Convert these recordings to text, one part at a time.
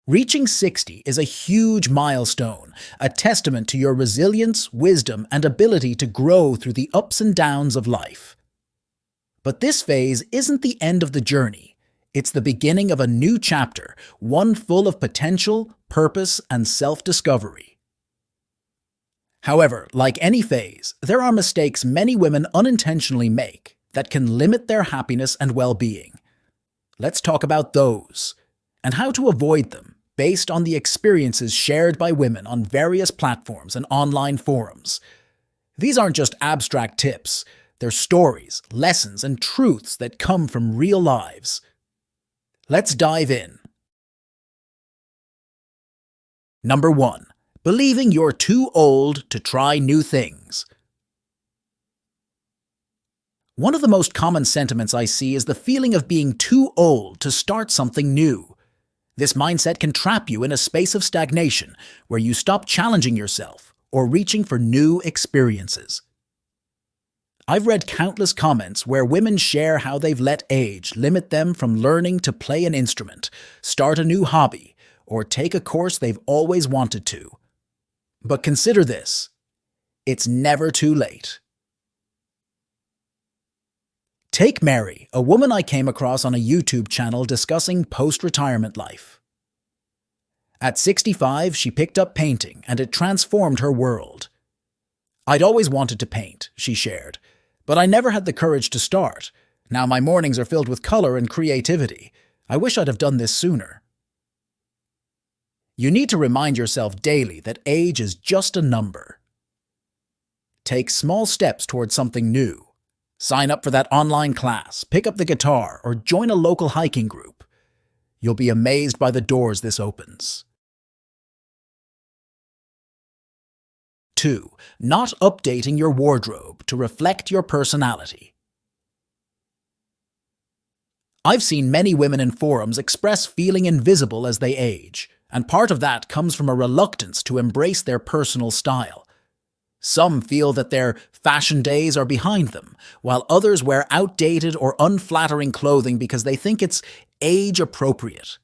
Reaching 60 is a huge milestone, a testament to your resilience, wisdom, and ability to grow through the ups and downs of life. But this phase isn't the end of the journey. It's the beginning of a new chapter, one full of potential, purpose, and self-discovery. However, like any phase, there are mistakes many women unintentionally make that can limit their happiness and well-being. Let's talk about those, and how to avoid them, based on the experiences shared by women on various platforms and online forums. These aren't just abstract tips, they're stories, lessons, and truths that come from real lives. Let's dive in. Number 1. Believing you're too old to try new things. One of the most common sentiments I see is the feeling of being too old to start something new. This mindset can trap you in a space of stagnation where you stop challenging yourself or reaching for new experiences. I've read countless comments where women share how they've let age limit them from learning to play an instrument, start a new hobby, or take a course they've always wanted to. But consider this: it's never too late. Take Mary, a woman I came across on a YouTube channel discussing post-retirement life. At 65, she picked up painting, and it transformed her world. "I'd always wanted to paint," she shared, "but I never had the courage to start. Now my mornings are filled with color and creativity. I wish I'd have done this sooner." You need to remind yourself daily that age is just a number. Take small steps towards something new. Sign up for that online class, pick up the guitar, or join a local hiking group. You'll be amazed by the doors this opens. 2. Not updating your wardrobe to reflect your personality. I've seen many women in forums express feeling invisible as they age, and part of that comes from a reluctance to embrace their personal style. Some feel that their fashion days are behind them, while others wear outdated or unflattering clothing because they think it's age-appropriate.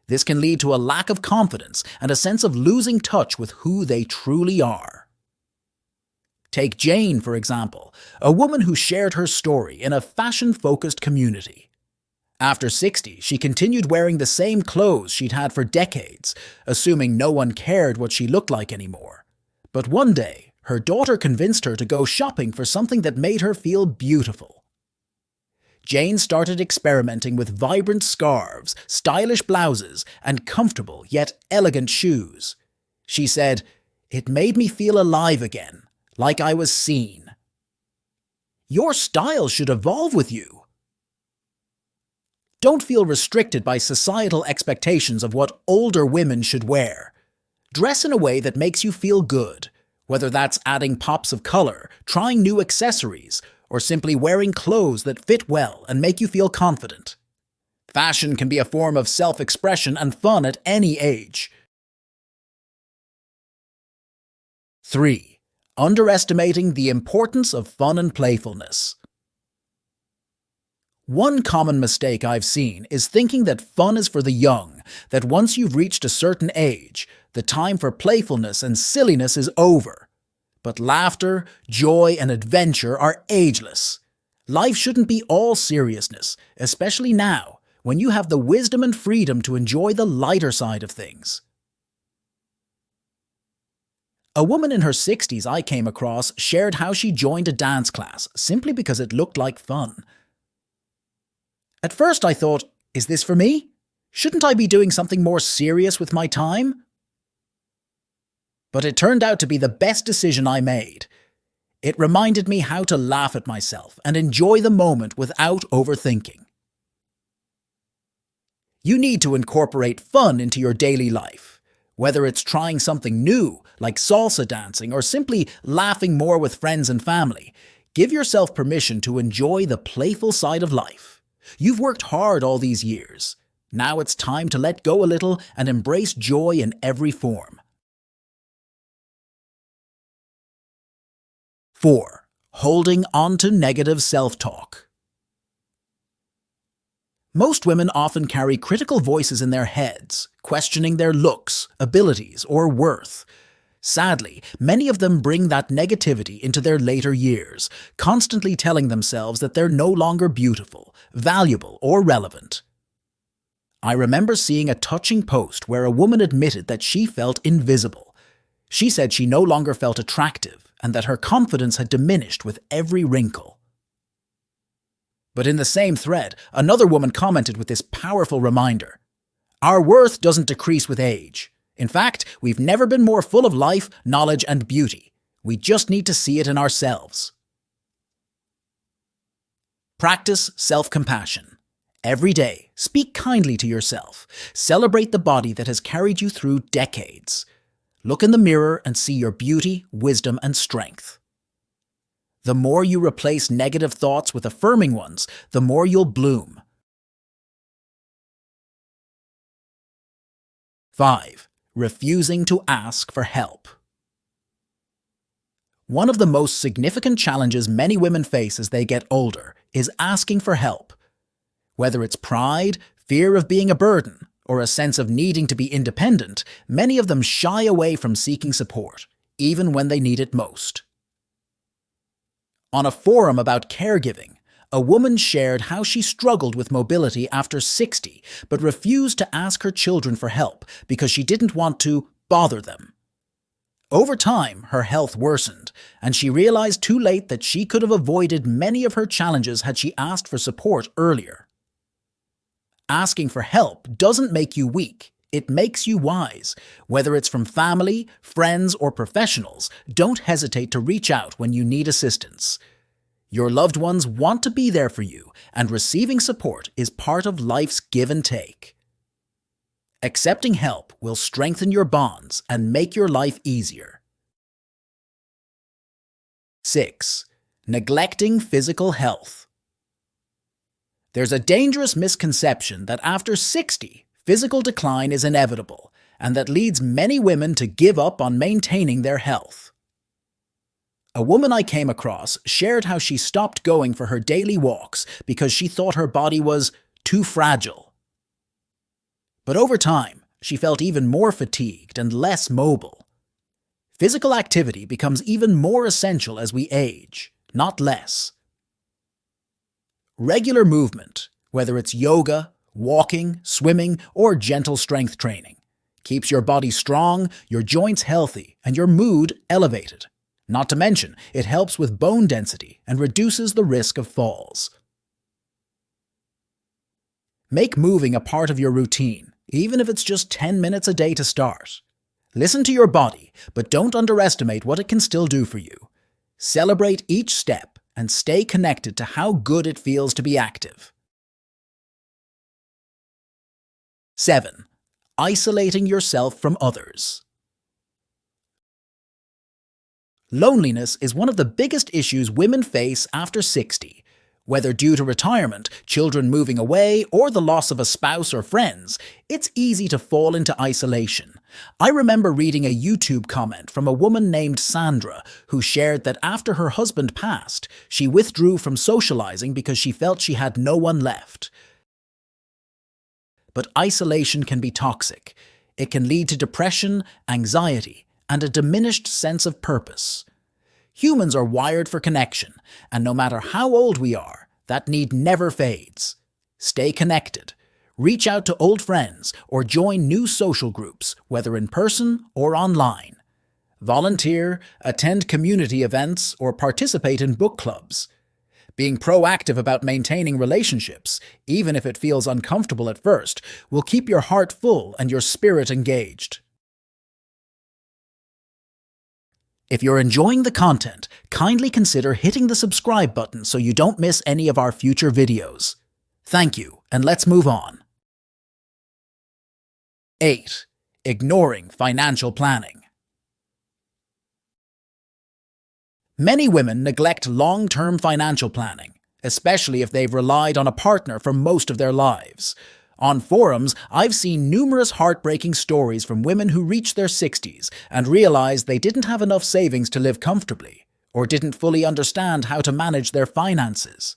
This can lead to a lack of confidence and a sense of losing touch with who they truly are. Take Jane, for example, a woman who shared her story in a fashion-focused community. After 60, she continued wearing the same clothes she'd had for decades, assuming no one cared what she looked like anymore. But one day, her daughter convinced her to go shopping for something that made her feel beautiful. Jane started experimenting with vibrant scarves, stylish blouses, and comfortable yet elegant shoes. She said, "It made me feel alive again, like I was seen." Your style should evolve with you. Don't feel restricted by societal expectations of what older women should wear. Dress in a way that makes you feel good, whether that's adding pops of color, trying new accessories, or simply wearing clothes that fit well and make you feel confident. Fashion can be a form of self-expression and fun at any age. 3. Underestimating the importance of fun and playfulness. One common mistake I've seen is thinking that fun is for the young, that once you've reached a certain age, the time for playfulness and silliness is over. But laughter, joy, and adventure are ageless. Life shouldn't be all seriousness, especially now, when you have the wisdom and freedom to enjoy the lighter side of things. A woman in her 60s I came across shared how she joined a dance class simply because it looked like fun. At first I thought, is this for me? Shouldn't I be doing something more serious with my time? But it turned out to be the best decision I made. It reminded me how to laugh at myself and enjoy the moment without overthinking. You need to incorporate fun into your daily life. Whether it's trying something new, like salsa dancing, or simply laughing more with friends and family, give yourself permission to enjoy the playful side of life. You've worked hard all these years. Now it's time to let go a little and embrace joy in every form. 4. Holding on to negative self-talk. Most women often carry critical voices in their heads, questioning their looks, abilities, or worth. Sadly, many of them bring that negativity into their later years, constantly telling themselves that they're no longer beautiful, valuable, or relevant. I remember seeing a touching post where a woman admitted that she felt invisible. She said she no longer felt attractive and that her confidence had diminished with every wrinkle. But in the same thread, another woman commented with this powerful reminder: "Our worth doesn't decrease with age. In fact, we've never been more full of life, knowledge, and beauty. We just need to see it in ourselves." Practice self-compassion. Every day, speak kindly to yourself. Celebrate the body that has carried you through decades. Look in the mirror and see your beauty, wisdom, and strength. The more you replace negative thoughts with affirming ones, the more you'll bloom. 5. Refusing to ask for help. One of the most significant challenges many women face as they get older is asking for help. Whether it's pride, fear of being a burden, or a sense of needing to be independent, many of them shy away from seeking support, even when they need it most. On a forum about caregiving, a woman shared how she struggled with mobility after 60, but refused to ask her children for help because she didn't want to bother them. Over time, her health worsened, and she realized too late that she could have avoided many of her challenges had she asked for support earlier. Asking for help doesn't make you weak. It makes you wise. Whether it's from family, friends, or professionals, don't hesitate to reach out when you need assistance. Your loved ones want to be there for you, and receiving support is part of life's give and take. Accepting help will strengthen your bonds and make your life easier. 6. Neglecting physical health. There's a dangerous misconception that after 60, physical decline is inevitable, and that leads many women to give up on maintaining their health. A woman I came across shared how she stopped going for her daily walks because she thought her body was too fragile. But over time, she felt even more fatigued and less mobile. Physical activity becomes even more essential as we age, not less. Regular movement, whether it's yoga, walking, swimming, or gentle strength training, keeps your body strong, your joints healthy, and your mood elevated. Not to mention, it helps with bone density and reduces the risk of falls. Make moving a part of your routine, even if it's just 10 minutes a day to start. Listen to your body, but don't underestimate what it can still do for you. Celebrate each step and stay connected to how good it feels to be active. 7. Isolating yourself from others. Loneliness is one of the biggest issues women face after 60. Whether due to retirement, children moving away, or the loss of a spouse or friends, it's easy to fall into isolation. I remember reading a YouTube comment from a woman named Sandra who shared that after her husband passed, she withdrew from socializing because she felt she had no one left. But isolation can be toxic. It can lead to depression, anxiety, and a diminished sense of purpose. Humans are wired for connection, and no matter how old we are, that need never fades. Stay connected. Reach out to old friends or join new social groups, whether in person or online. Volunteer, attend community events, or participate in book clubs. Being proactive about maintaining relationships, even if it feels uncomfortable at first, will keep your heart full and your spirit engaged. If you're enjoying the content, kindly consider hitting the subscribe button so you don't miss any of our future videos. Thank you, and let's move on. 8. Ignoring financial planning. Many women neglect long-term financial planning, especially if they've relied on a partner for most of their lives. On forums, I've seen numerous heartbreaking stories from women who reached their 60s and realized they didn't have enough savings to live comfortably, or didn't fully understand how to manage their finances.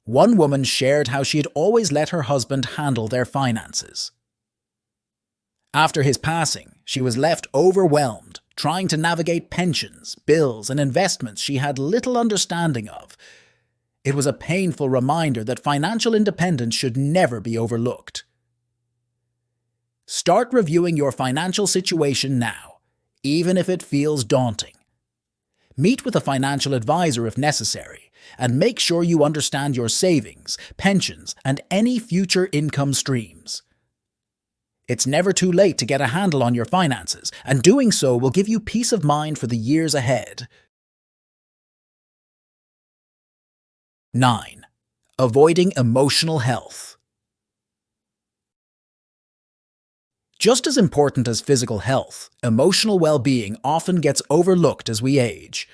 One woman shared how she had always let her husband handle their finances. After his passing, she was left overwhelmed, trying to navigate pensions, bills, and investments she had little understanding of. It was a painful reminder that financial independence should never be overlooked. Start reviewing your financial situation now, even if it feels daunting. Meet with a financial advisor if necessary, and make sure you understand your savings, pensions, and any future income streams. It's never too late to get a handle on your finances, and doing so will give you peace of mind for the years ahead. 9. Avoiding emotional health. Just as important as physical health, emotional well-being often gets overlooked as we age.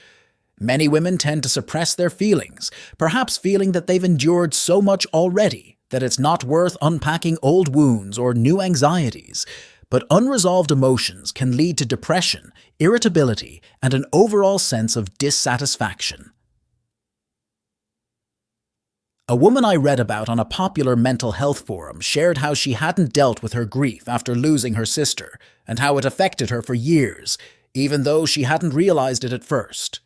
Many women tend to suppress their feelings, perhaps feeling that they've endured so much already that it's not worth unpacking old wounds or new anxieties. But unresolved emotions can lead to depression, irritability, and an overall sense of dissatisfaction. A woman I read about on a popular mental health forum shared how she hadn't dealt with her grief after losing her sister, and how it affected her for years, even though she hadn't realized it at first.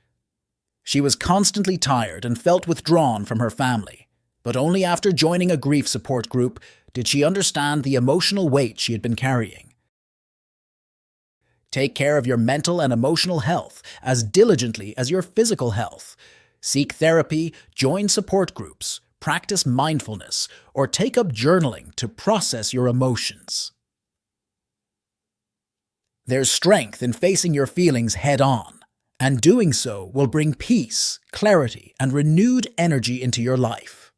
She was constantly tired and felt withdrawn from her family, but only after joining a grief support group did she understand the emotional weight she had been carrying. Take care of your mental and emotional health as diligently as your physical health. Seek therapy, join support groups, practice mindfulness, or take up journaling to process your emotions. There's strength in facing your feelings head-on, and doing so will bring peace, clarity, and renewed energy into your life.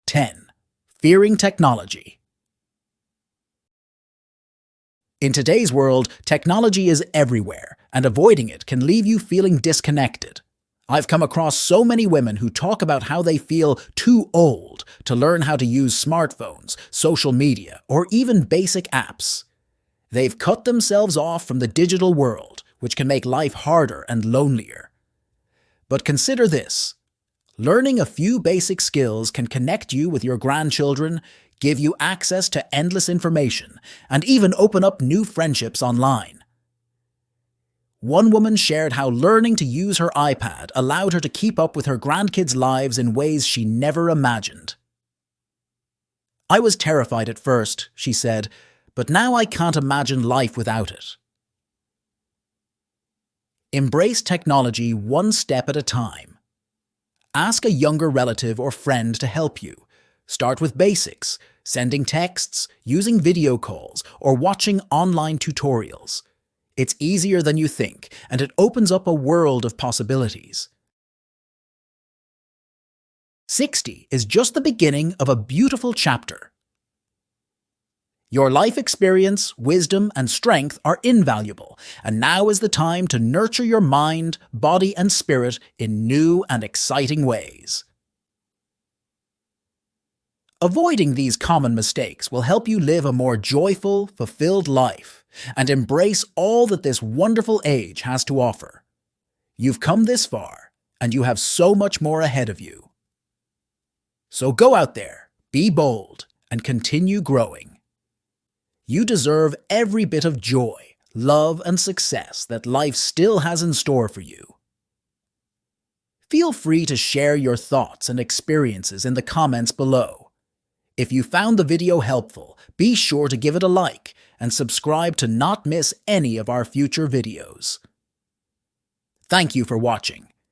10. Fearing technology. In today's world, technology is everywhere, and avoiding it can leave you feeling disconnected. I've come across so many women who talk about how they feel too old to learn how to use smartphones, social media, or even basic apps. They've cut themselves off from the digital world, which can make life harder and lonelier. But consider this. Learning a few basic skills can connect you with your grandchildren, give you access to endless information, and even open up new friendships online. One woman shared how learning to use her iPad allowed her to keep up with her grandkids' lives in ways she never imagined. "I was terrified at first," she said, "but now I can't imagine life without it." Embrace technology one step at a time. Ask a younger relative or friend to help you. Start with basics, sending texts, using video calls, or watching online tutorials. It's easier than you think, and it opens up a world of possibilities. 60 is just the beginning of a beautiful chapter. Your life experience, wisdom, and strength are invaluable, and now is the time to nurture your mind, body, and spirit in new and exciting ways. Avoiding these common mistakes will help you live a more joyful, fulfilled life and embrace all that this wonderful age has to offer. You've come this far, and you have so much more ahead of you. So go out there, be bold, and continue growing. You deserve every bit of joy, love, and success that life still has in store for you. Feel free to share your thoughts and experiences in the comments below. If you found the video helpful, be sure to give it a like and subscribe to not miss any of our future videos. Thank you for watching,